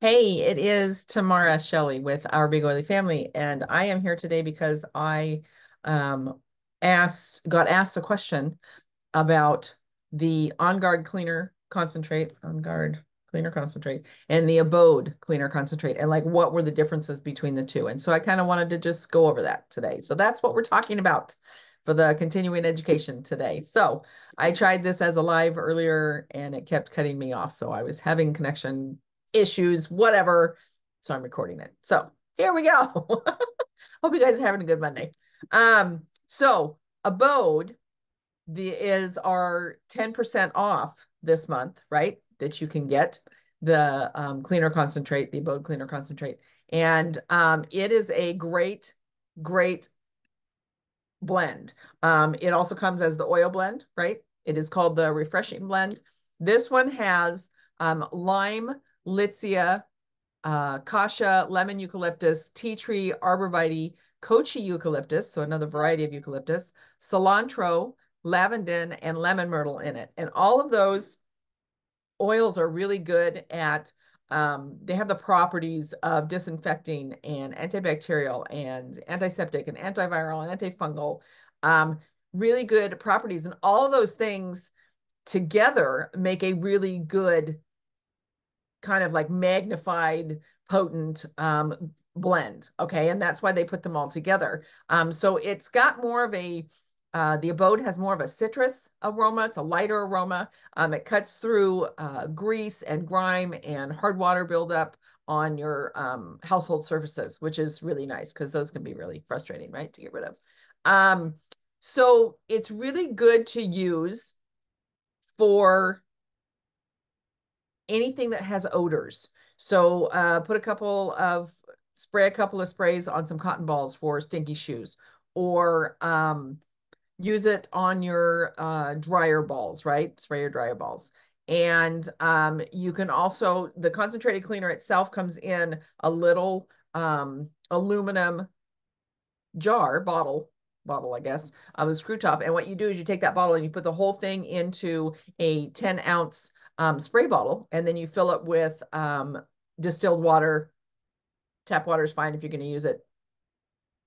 Hey, it is Tamara Shelley with Our Big Oily Family, and I am here today because I um, got asked a question about the OnGuard cleaner concentrate, and the abōde cleaner concentrate, and like what were the differences between the two. And so I kind of wanted to just go over that today. So that's what we're talking about for the continuing education today. So I tried this as a live earlier and it kept cutting me off. So I was having connection issues, whatever. So I'm recording it. So here we go. Hope you guys are having a good Monday. So abōde is our 10% off this month, right? That you can get the cleaner concentrate, the abōde cleaner concentrate. And it is a great, great blend. It also comes as the oil blend, right? It is called the refreshing blend. This one has lime, litsea, kasha, lemon eucalyptus, tea tree, arborvitae, kochi eucalyptus, so another variety of eucalyptus, cilantro, lavandin, and lemon myrtle in it. And all of those oils are really good at they have the properties of disinfecting and antibacterial and antiseptic and antiviral and antifungal, really good properties. And all of those things together make a really good kind of like magnified, potent blend. Okay. And that's why they put them all together. So it's got more of the abōde has more of a citrus aroma. It's a lighter aroma. It cuts through grease and grime and hard water buildup on your household surfaces, which is really nice because those can be really frustrating, right, to get rid of. So it's really good to use for anything that has odors. So spray a couple of sprays on some cotton balls for stinky shoes, or use it on your dryer balls, right? Spray your dryer balls. And you can also, the concentrated cleaner itself comes in a little aluminum bottle, I guess, of a screw top. And what you do is you take that bottle and you put the whole thing into a 10-ounce spray bottle, and then you fill it with distilled water. Tap water is fine if you're going to use it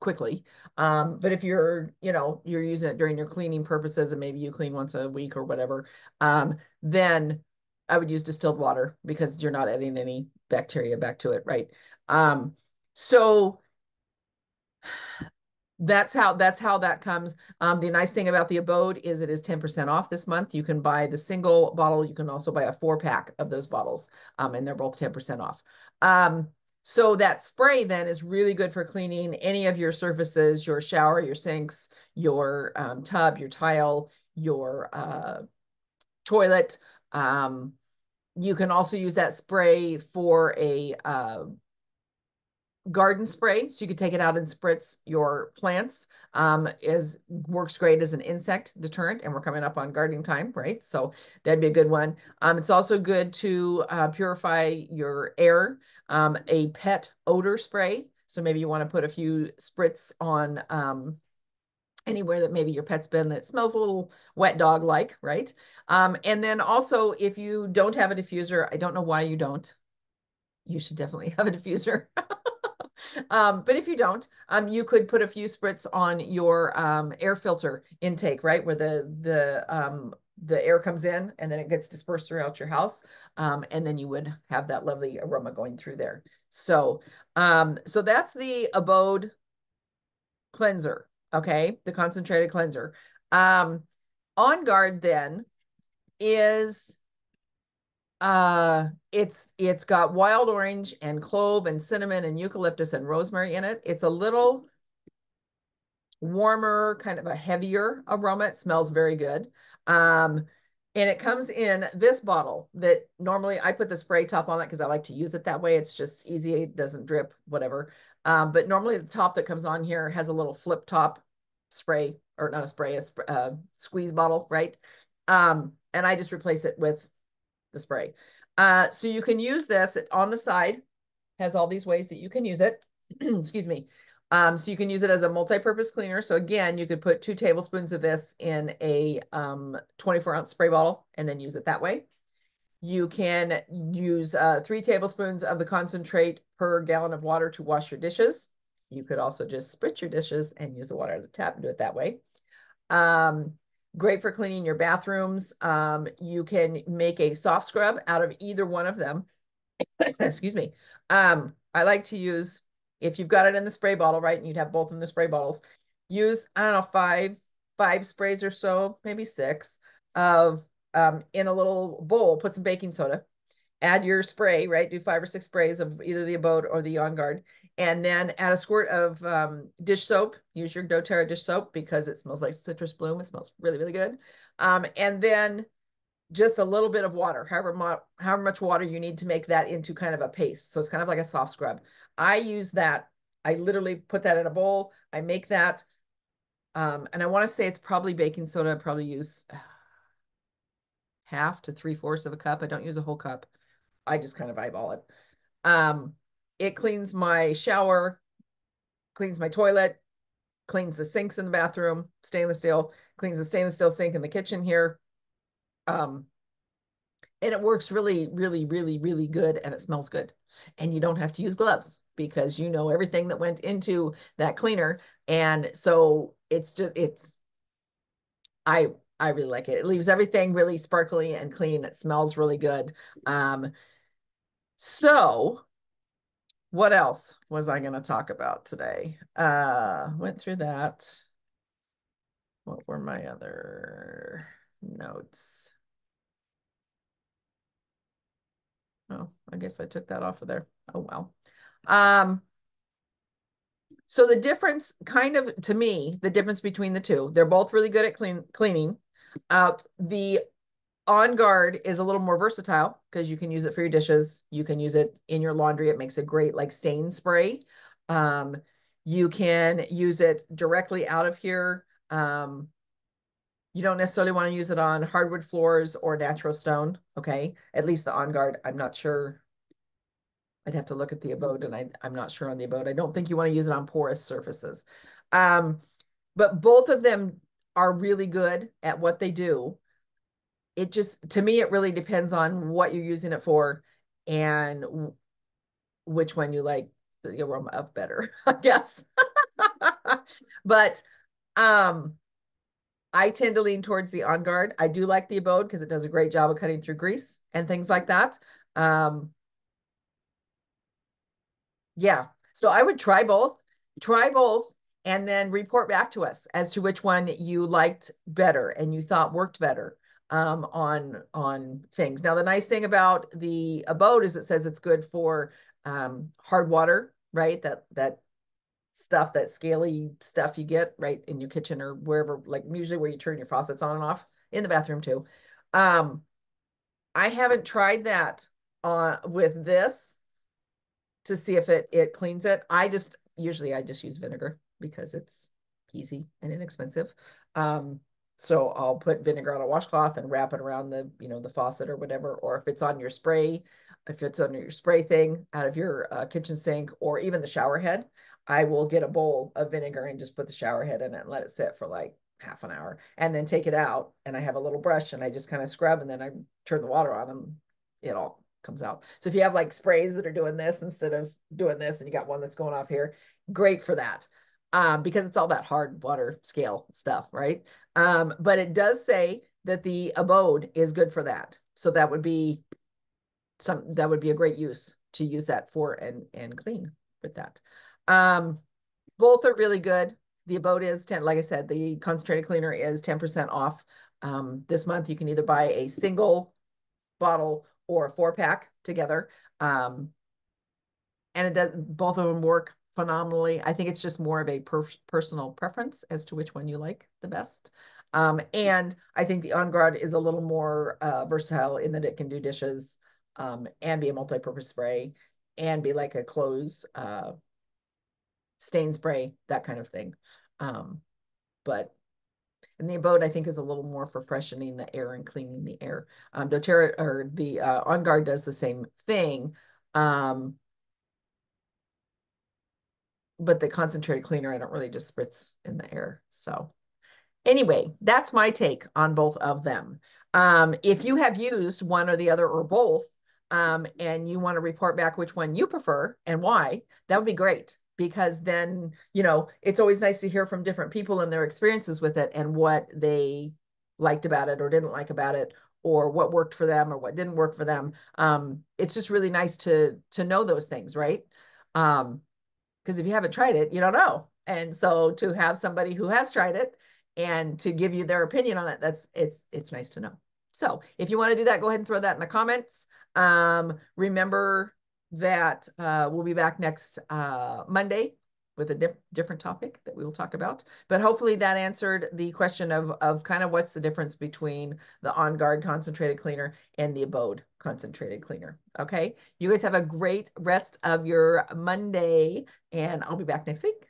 quickly. But if you're using it during your cleaning purposes and maybe you clean once a week or whatever, then I would use distilled water because you're not adding any bacteria back to it, right? So that's how that comes. The nice thing about the abōde is it is 10% off this month. You can buy the single bottle. You can also buy a 4-pack of those bottles, and they're both 10% off. So that spray then is really good for cleaning any of your surfaces, your shower, your sinks, your tub, your tile, your toilet. You can also use that spray for a garden spray, so you could take it out and spritz your plants. Works great as an insect deterrent, and we're coming up on gardening time, right? So that'd be a good one. It's also good to purify your air. A pet odor spray, so maybe you want to put a few spritz on anywhere that maybe your pet's been that smells a little wet dog like, right? And then also, if you don't have a diffuser, I don't know why you don't. You should definitely have a diffuser. But if you don't, you could put a few spritz on your air filter intake, right, where the air comes in and then it gets dispersed throughout your house, and then you would have that lovely aroma going through there. So, so that's the abōde cleanser, okay, the concentrated cleanser. OnGuard then is it's got wild orange and clove and cinnamon and eucalyptus and rosemary in it. It's a little warmer, kind of a heavier aroma. It smells very good. And it comes in this bottle that normally I put the spray top on it because I like to use it that way. It's just easy. It doesn't drip, whatever. But normally the top that comes on here has a little flip top spray, or not a spray, a squeeze bottle, right? And I just replace it with the spray. So you can use this on the side, has all these ways that you can use it. Excuse me. So you can use it as a multi-purpose cleaner. So again, you could put 2 tablespoons of this in a 24-ounce spray bottle and then use it that way. You can use 3 tablespoons of the concentrate per gallon of water to wash your dishes. You could also just spritz your dishes and use the water out of the tap and do it that way. Great for cleaning your bathrooms. You can make a soft scrub out of either one of them. Excuse me. I like to use, if you've got it in the spray bottle, right, and you'd have both in the spray bottles, use, I don't know, five sprays or so, maybe 6 of in a little bowl, put some baking soda, add your spray, right? Do 5 or 6 sprays of either the abōde or the OnGuard, and then add a squirt of dish soap. Use your doTERRA dish soap because it smells like citrus bloom. It smells really, really good. And then just a little bit of water, however much water you need to make that into kind of a paste. So it's kind of like a soft scrub. I use that. I literally put that in a bowl. I make that. And I want to say it's probably baking soda. I probably use half to 3/4 of a cup. I don't use a whole cup. I just kind of eyeball it. It cleans my shower, cleans my toilet, cleans the sinks in the bathroom, stainless steel, cleans the stainless steel sink in the kitchen here. And it works really, really, really, really good, and it smells good. And you don't have to use gloves because you know everything that went into that cleaner. And so I really like it. It leaves everything really sparkly and clean. It smells really good. So what else was I going to talk about today? Went through that. What were my other notes? Oh, I guess I took that off of there. Oh, well. So the difference, kind of, to me, the difference between the two, they're both really good at cleaning. The OnGuard is a little more versatile because you can use it for your dishes. You can use it in your laundry. It makes a great like stain spray. You can use it directly out of here. You don't necessarily want to use it on hardwood floors or natural stone. Okay. At least the OnGuard. I'm not sure. I'd have to look at the abōde, and I'm not sure on the abōde. I don't think you want to use it on porous surfaces. But both of them are really good at what they do. It just, to me, it really depends on what you're using it for and which one you like the aroma of better, I guess. But I tend to lean towards the OnGuard. I do like the abōde because it does a great job of cutting through grease and things like that. Yeah. So I would try both, and then report back to us as to which one you liked better and you thought worked better on things. Now, the nice thing about the abōde is it says it's good for hard water, right? That stuff, that scaly stuff you get right in your kitchen or wherever, like usually where you turn your faucets on and off, in the bathroom too. I haven't tried that with this to see if it cleans it. I just use vinegar because it's easy and inexpensive. So I'll put vinegar on a washcloth and wrap it around the faucet or whatever. Or if it's on your spray, thing out of your kitchen sink or even the shower head, I will get a bowl of vinegar and just put the shower head in it and let it sit for like half an hour and then take it out. And I have a little brush and I just kind of scrub and then I turn the water on and it all comes out. So if you have like sprays that are doing this instead of doing this and you got one that's going off here, great for that. Because it's all that hard water scale stuff, right? But it does say that the abōde is good for that. So that would be a great use to use that for and clean with that. Both are really good. The abōde is 10, like I said, the concentrated cleaner is 10% off. This month you can either buy a single bottle or a 4-pack together. And it does, both of them work phenomenally. I think it's just more of a personal preference as to which one you like the best. And I think the OnGuard is a little more versatile in that it can do dishes and be a multi-purpose spray and be like a clothes stain spray, that kind of thing. But and the abōde, I think, is a little more for freshening the air and cleaning the air. doTERRA or the OnGuard does the same thing. But the concentrated cleaner, I don't really just spritz in the air. So anyway, that's my take on both of them. If you have used one or the other or both, and you want to report back which one you prefer and why, that would be great, because then, it's always nice to hear from different people and their experiences with it and what they liked about it or didn't like about it, or what worked for them or what didn't work for them. It's just really nice to know those things, right? Because if you haven't tried it, you don't know. And so to have somebody who has tried it and to give you their opinion on it, it's nice to know. So if you want to do that, go ahead and throw that in the comments. Remember that we'll be back next Monday with a different topic that we will talk about. But hopefully that answered the question of kind of what's the difference between the OnGuard concentrated cleaner and the abōde concentrated cleaner. Okay. You guys have a great rest of your Monday, and I'll be back next week.